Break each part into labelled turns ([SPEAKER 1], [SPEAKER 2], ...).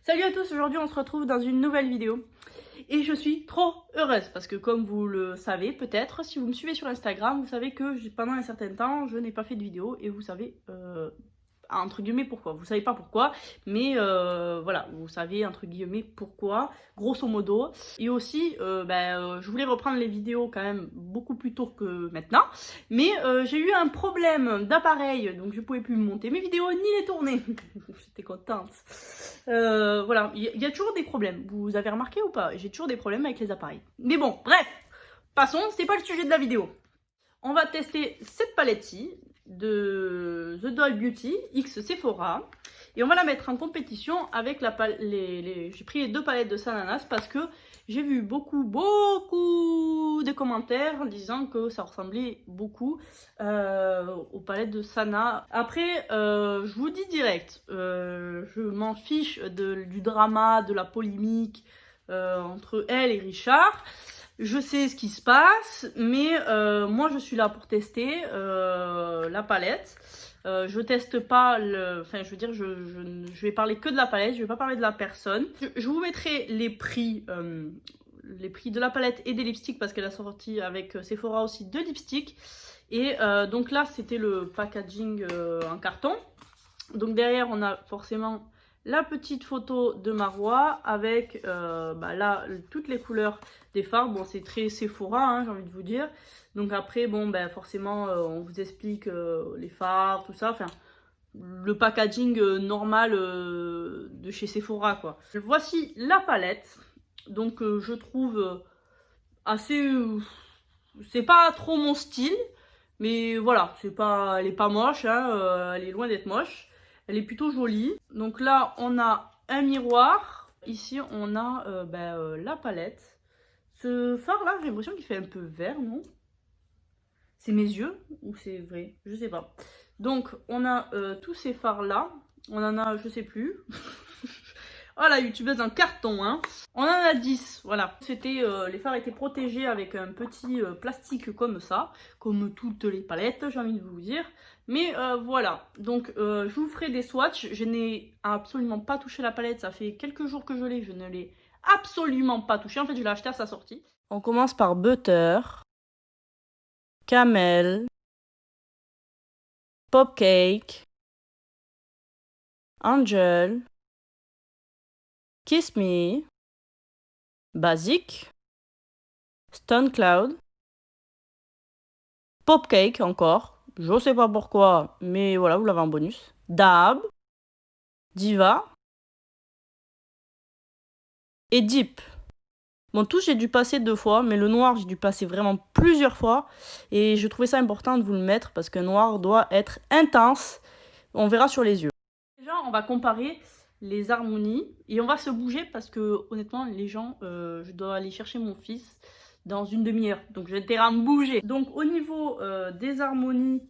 [SPEAKER 1] Salut à tous, aujourd'hui on se retrouve dans une nouvelle vidéo et je suis trop heureuse parce que comme vous le savez peut-être, si vous me suivez sur Instagram, vous savez que pendant un certain temps je n'ai pas fait de vidéo et vous savez entre guillemets pourquoi. Vous savez pas pourquoi, mais voilà, vous savez entre guillemets pourquoi, grosso modo. Et aussi, je voulais reprendre les vidéos quand même beaucoup plus tôt que maintenant, mais j'ai eu un problème d'appareil, donc je pouvais plus monter mes vidéos ni les tourner. J'étais contente. Voilà, il y a toujours des problèmes. Vous avez remarqué ou pas? J'ai toujours des problèmes avec les appareils. Mais bon, bref, passons, c'est pas le sujet de la vidéo. On va tester cette palette-ci de The Doll Beauty X Sephora et on va la mettre en compétition avec j'ai pris les deux palettes de Sananas parce que j'ai vu beaucoup de commentaires disant que ça ressemblait beaucoup aux palettes de Sana. Après, je vous dis direct, je m'en fiche du drama, de la polémique entre elle et Richard. Je sais ce qui se passe, mais moi je suis là pour tester la palette. Je teste pas enfin je veux dire, je vais parler que de la palette, je vais pas parler de la personne. Je vous mettrai les prix de la palette et des lipsticks parce qu'elle a sorti avec Sephora aussi 2 lipsticks. Et donc là c'était le packaging en carton. Donc derrière on a forcément la petite photo de Marois avec là toutes les couleurs des fards. Bon, c'est très Sephora, hein, j'ai envie de vous dire. Donc après, bon, forcément, on vous explique les fards, tout ça. Enfin, le packaging normal de chez Sephora, quoi. Voici la palette. Donc je trouve assez... c'est pas trop mon style. Mais voilà, elle est pas moche, hein, elle est loin d'être moche. Elle est plutôt jolie. Donc là, on a un miroir. Ici, on a la palette. Ce phare-là, j'ai l'impression qu'il fait un peu vert, non? C'est mes yeux ou c'est vrai? Je sais pas. Donc, on a tous ces phares-là. On en a, je sais plus. Oh la youtubeuse en carton, hein. On en a 10, voilà. Les phares étaient protégés avec un petit plastique comme ça, comme toutes les palettes, j'ai envie de vous dire. Mais voilà, donc je vous ferai des swatchs. Je n'ai absolument pas touché la palette, ça fait quelques jours que je l'ai, je ne l'ai absolument pas touché. En fait, je l'ai acheté à sa sortie. On commence par Butter, Camel, Popcake, Angel, Kiss Me, Basic, Stone Cloud, Popcake encore, je sais pas pourquoi, mais voilà, vous l'avez en bonus. Dab, Diva et Deep. Bon, tous j'ai dû passer 2 fois, mais le noir j'ai dû passer vraiment plusieurs fois. Et je trouvais ça important de vous le mettre parce qu'un noir doit être intense. On verra sur les yeux. Déjà, on va comparer les harmonies et on va se bouger parce que honnêtement, les gens, je dois aller chercher mon fils dans une demi-heure. Donc, je vais intérêt à me bouger. Donc, au niveau des harmonies,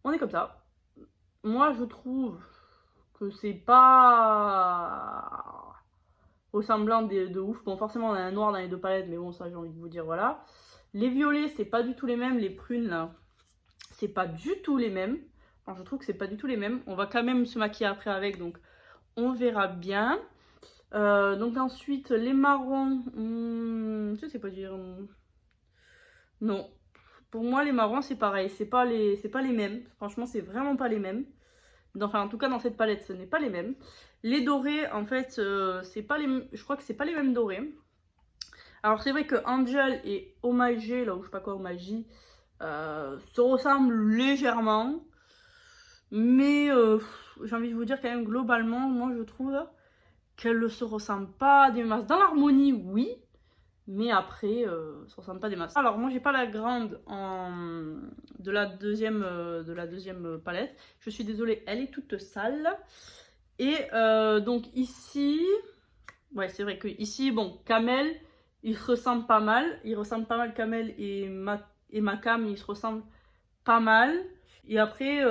[SPEAKER 1] on est comme ça. Moi, je trouve que c'est pas ressemblant de ouf. Bon, forcément, on a un noir dans les 2 palettes, mais bon, ça, j'ai envie de vous dire, voilà. Les violets, c'est pas du tout les mêmes. Les prunes, là, c'est pas du tout les mêmes. Enfin, je trouve que c'est pas du tout les mêmes. On va quand même se maquiller après avec, donc on verra bien. Donc ensuite, les marrons, je sais pas dire. Non. Pour moi, les marrons, c'est pareil. C'est pas les mêmes. Franchement, c'est vraiment pas les mêmes. Enfin, en tout cas, dans cette palette, ce n'est pas les mêmes. Les dorés, en fait, c'est pas les... je crois que c'est pas les mêmes dorés. Alors, c'est vrai que Angel et Omagi, là où je sais pas quoi, Omagi, se ressemblent légèrement. Mais j'ai envie de vous dire quand même, globalement, moi, je trouve qu'elles ne se ressemblent pas des masses. Dans l'harmonie, oui. Mais après, ça ne ressemble pas des masses. Alors, moi, j'ai pas la grande de la deuxième palette. Je suis désolée, elle est toute sale. Et donc ici, ouais, c'est vrai que ici, bon, Camel, il se ressemble pas mal. Il ressemble pas mal Camel et Macam, ils se ressemblent pas mal. Et après,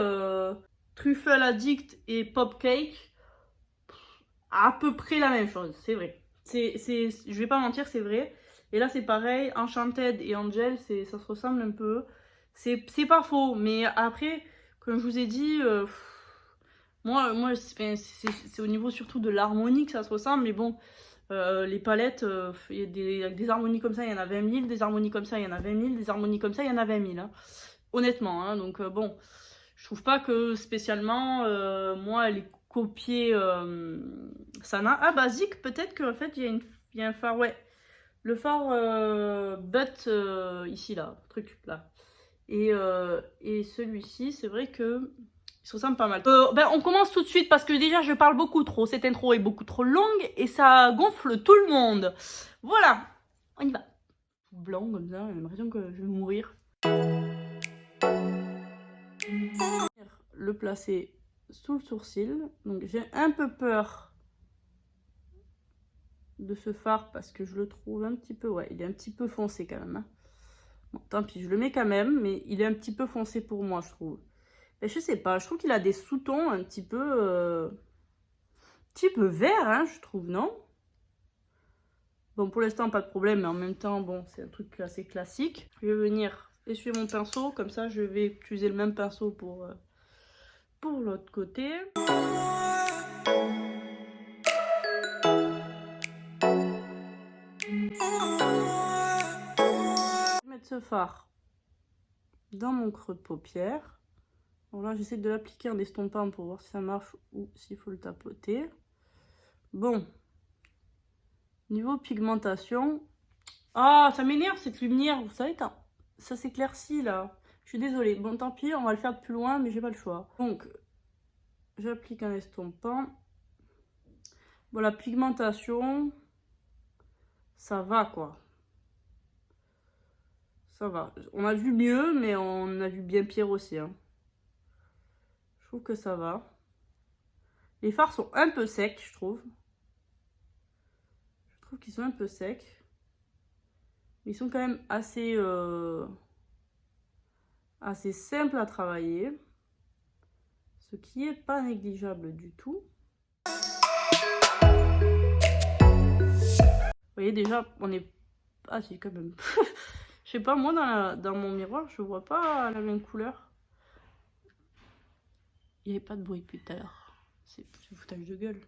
[SPEAKER 1] Truffle Addict et Popcake, à peu près la même chose, c'est vrai. Je vais pas mentir, c'est vrai. Et là, c'est pareil, Enchanted et Angel, ça se ressemble un peu. C'est pas faux, mais après, comme je vous ai dit, Moi c'est au niveau surtout de l'harmonie que ça se ressent, mais bon, les palettes, il y a des harmonies comme ça, il y en a 20 000, des harmonies comme ça, il y en a 20 000, des harmonies comme ça, il y en a 20 000, hein. Honnêtement, hein, donc bon, je trouve pas que spécialement, moi, elle est copiée Sana. Ah, basique, peut-être qu'en fait, il y a un phare, ouais, le phare but ici, là, truc, là. Et celui-ci, c'est vrai que il se ressemble pas mal. Ben, on commence tout de suite parce que déjà je parle beaucoup trop. Cette intro est beaucoup trop longue et ça gonfle tout le monde. Voilà, on y va. Tout blanc comme ça, j'ai l'impression que je vais mourir. Le placer sous le sourcil. Donc j'ai un peu peur de ce phare parce que je le trouve un petit peu... Ouais, il est un petit peu foncé quand même. Hein. Bon, tant pis, je le mets quand même, mais il est un petit peu foncé pour moi, je trouve. Et je sais pas, je trouve qu'il a des sous-tons un petit peu vert, hein, je trouve, non? Bon, pour l'instant, pas de problème, mais en même temps, bon, c'est un truc assez classique. Je vais venir essuyer mon pinceau, comme ça, je vais utiliser le même pinceau pour l'autre côté. Je vais mettre ce fard dans mon creux de paupière. Donc là, j'essaie de l'appliquer en estompant pour voir si ça marche ou s'il faut le tapoter. Bon. Niveau pigmentation. Ah, ça m'énerve cette lumière, vous savez, ça s'éclaircit là. Je suis désolée. Bon, tant pis, on va le faire de plus loin, mais j'ai pas le choix. Donc, j'applique un estompant. Bon, la pigmentation, ça va quoi. Ça va. On a vu mieux, mais on a vu bien pire aussi. Hein. Je trouve que ça va. Les fards sont un peu secs, je trouve. Je trouve qu'ils sont un peu secs. Mais ils sont quand même assez simples à travailler. Ce qui est pas négligeable du tout. Vous voyez déjà, on est... Ah si, quand même. Je sais pas, moi dans mon miroir, je vois pas la même couleur. Il n'y avait pas de bruit depuis tout à l'heure. C'est foutage de gueule.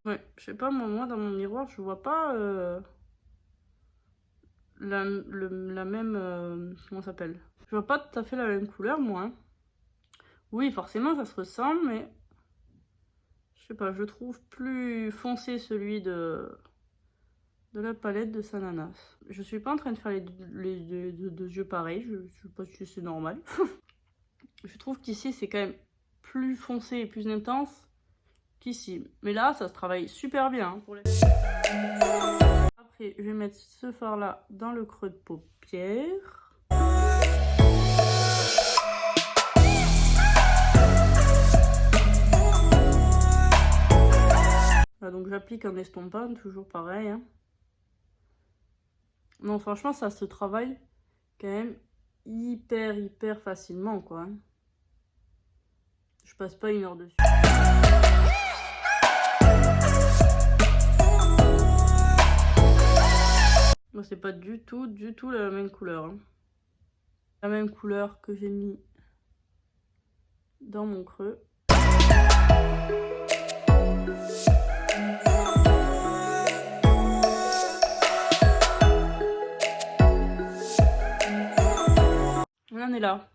[SPEAKER 1] Ouais, je sais pas, moi dans mon miroir, je vois pas la même... comment ça s'appelle? Je vois pas tout à fait la même couleur, moi. Hein. Oui, forcément, ça se ressemble, mais... Je sais pas, je trouve plus foncé celui de la palette de Sananas. Je suis pas en train de faire les deux yeux pareils, je sais pas si c'est normal. Je trouve qu'ici, c'est quand même plus foncé et plus intense qu'ici. Mais là, ça se travaille super bien. Hein, pour les... Après, je vais mettre ce fard-là dans le creux de paupière. Voilà, donc j'applique en estompant, toujours pareil. Hein. Non, franchement, ça se travaille quand même hyper facilement, quoi. Hein. Je passe pas une heure dessus. Moi, c'est pas du tout la même couleur. Hein. La même couleur que j'ai mis dans mon creux. On en est là.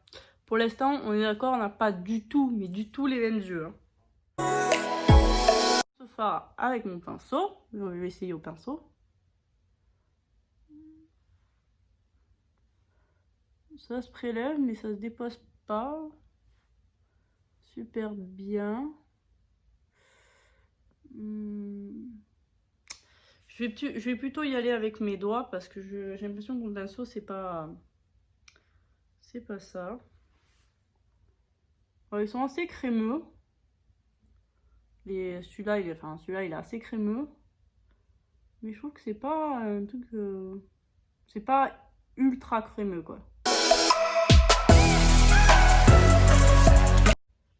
[SPEAKER 1] Pour l'instant, on est d'accord, on n'a pas du tout, mais du tout les mêmes yeux. Hein. Ce fard avec mon pinceau. Je vais essayer au pinceau. Ça se prélève, mais ça se dépose pas. Super bien. Je vais plutôt y aller avec mes doigts parce que j'ai l'impression que mon pinceau, c'est pas ça. Alors, ils sont assez crémeux. Celui-là, il est assez crémeux. Mais je trouve que c'est pas un truc... c'est pas ultra crémeux, quoi.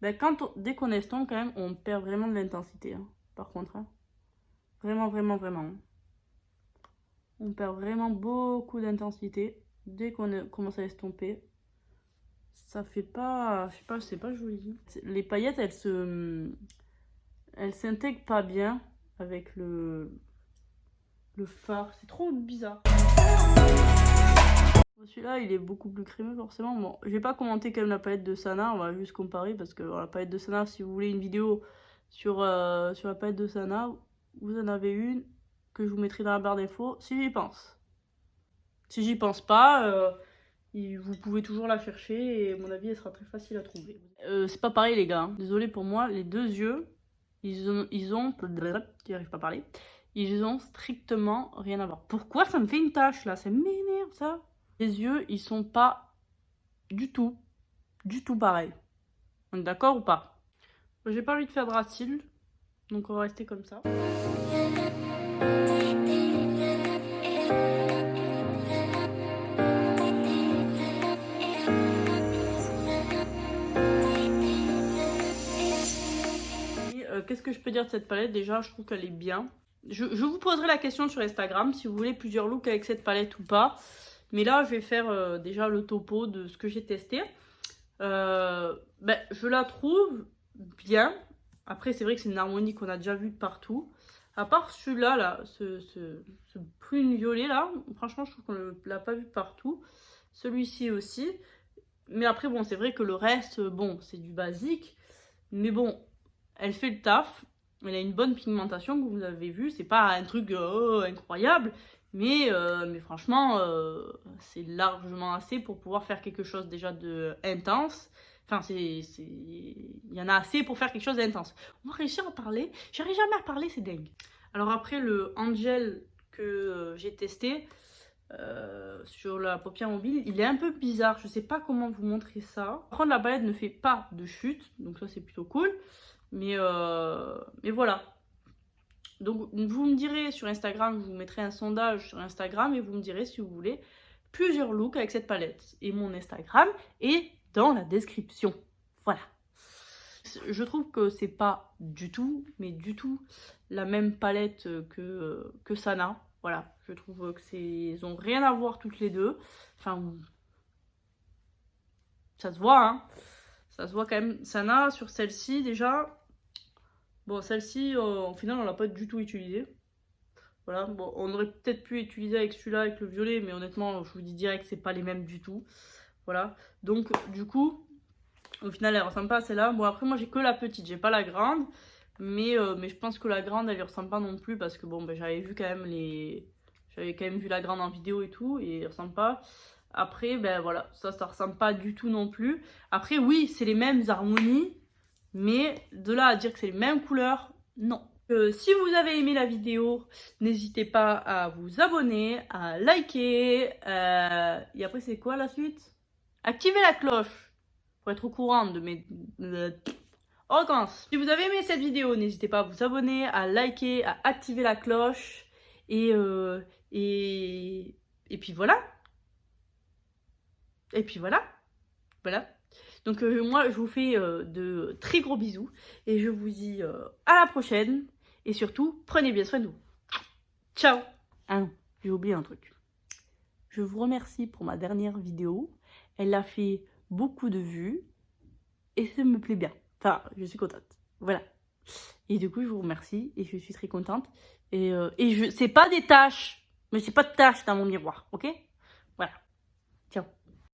[SPEAKER 1] Ben, dès qu'on estompe, quand même, on perd vraiment de l'intensité. Hein, par contre. Hein. Vraiment. On perd vraiment beaucoup d'intensité. dès qu'on commence à estomper, ça fait pas, je sais pas, c'est pas joli. Les paillettes, elles s'intègrent pas bien avec le fard. C'est trop bizarre. Celui-là, il est beaucoup plus crémeux forcément. Bon, je vais pas commenter quand même la palette de Sana, on va juste comparer parce que la palette de Sana, si vous voulez une vidéo sur la palette de Sana, vous en avez une que je vous mettrai dans la barre d'infos si j'y pense. Si j'y pense pas, vous pouvez toujours la chercher et à mon avis, elle sera très facile à trouver. C'est pas pareil les gars, hein. Désolé pour moi, les deux yeux, ils ont qui arrive pas à parler, ils ont strictement rien à voir. Pourquoi ça me fait une tache là? Ça m'énerve ça. Les yeux, ils sont pas du tout pareil. On est d'accord ou pas? J'ai pas envie de faire de ras cils, donc on va rester comme ça. Qu'est-ce que je peux dire de cette palette? Déjà, je trouve qu'elle est bien. Je vous poserai la question sur Instagram si vous voulez plusieurs looks avec cette palette ou pas. Mais là, je vais faire déjà le topo de ce que j'ai testé. Je la trouve bien. Après, c'est vrai que c'est une harmonie qu'on a déjà vue partout. À part celui-là, là, ce prune violet là, franchement, je trouve qu'on ne l'a pas vu partout. Celui-ci aussi. Mais après, bon, c'est vrai que le reste, bon, c'est du basique. Mais bon, elle fait le taf. Elle a une bonne pigmentation, que vous avez vu. C'est pas un truc incroyable. Mais franchement, c'est largement assez pour pouvoir faire quelque chose déjà de intense. Enfin, il y en a assez pour faire quelque chose d'intense. On va réussir à parler. J'arrive jamais à parler, c'est dingue. Alors après, le Angel que j'ai testé sur la paupière mobile, il est un peu bizarre. Je sais pas comment vous montrer ça. Par contre, la palette ne fait pas de chute. Donc ça, c'est plutôt cool. Mais voilà. Donc vous me direz sur Instagram, je vous mettrai un sondage sur Instagram et vous me direz si vous voulez plusieurs looks avec cette palette. Et mon Instagram est dans la description. Voilà. Je trouve que c'est pas du tout, mais du tout la même palette que Sana. Voilà, je trouve que ils ont rien à voir toutes les deux. Enfin, ça se voit, hein. Ça se voit quand même. Sana, sur celle-ci déjà... Bon, celle-ci, au final, on l'a pas du tout utilisée. Voilà, bon, on aurait peut-être pu utiliser avec celui-là, avec le violet, mais honnêtement, je vous dis direct, c'est pas les mêmes du tout. Voilà, donc du coup, au final, elle ressemble pas à celle-là. Bon, après, moi, j'ai que la petite, j'ai pas la grande. Mais je pense que la grande, elle lui ressemble pas non plus, parce que bon, j'avais vu quand même J'avais quand même vu la grande en vidéo et tout, et elle ressemble pas. Après, voilà, ça ressemble pas du tout non plus. Après, oui, c'est les mêmes harmonies. Mais de là à dire que c'est les mêmes couleurs, non. Si vous avez aimé la vidéo, n'hésitez pas à vous abonner, à liker. Et après, c'est quoi la suite? Activez la cloche pour être au courant de mes... On recommence. Si vous avez aimé cette vidéo, n'hésitez pas à vous abonner, à liker, à activer la cloche. Et puis voilà. Et puis voilà. Voilà. Donc moi, je vous fais de très gros bisous. Et je vous dis à la prochaine. Et surtout, prenez bien soin de vous. Ciao. Ah non, j'ai oublié un truc. Je vous remercie pour ma dernière vidéo. Elle a fait beaucoup de vues. Et ça me plaît bien. Enfin, je suis contente. Voilà. Et du coup, je vous remercie. Et je suis très contente. Et c'est pas des tâches. Mais c'est pas de tâches dans mon miroir. Ok ?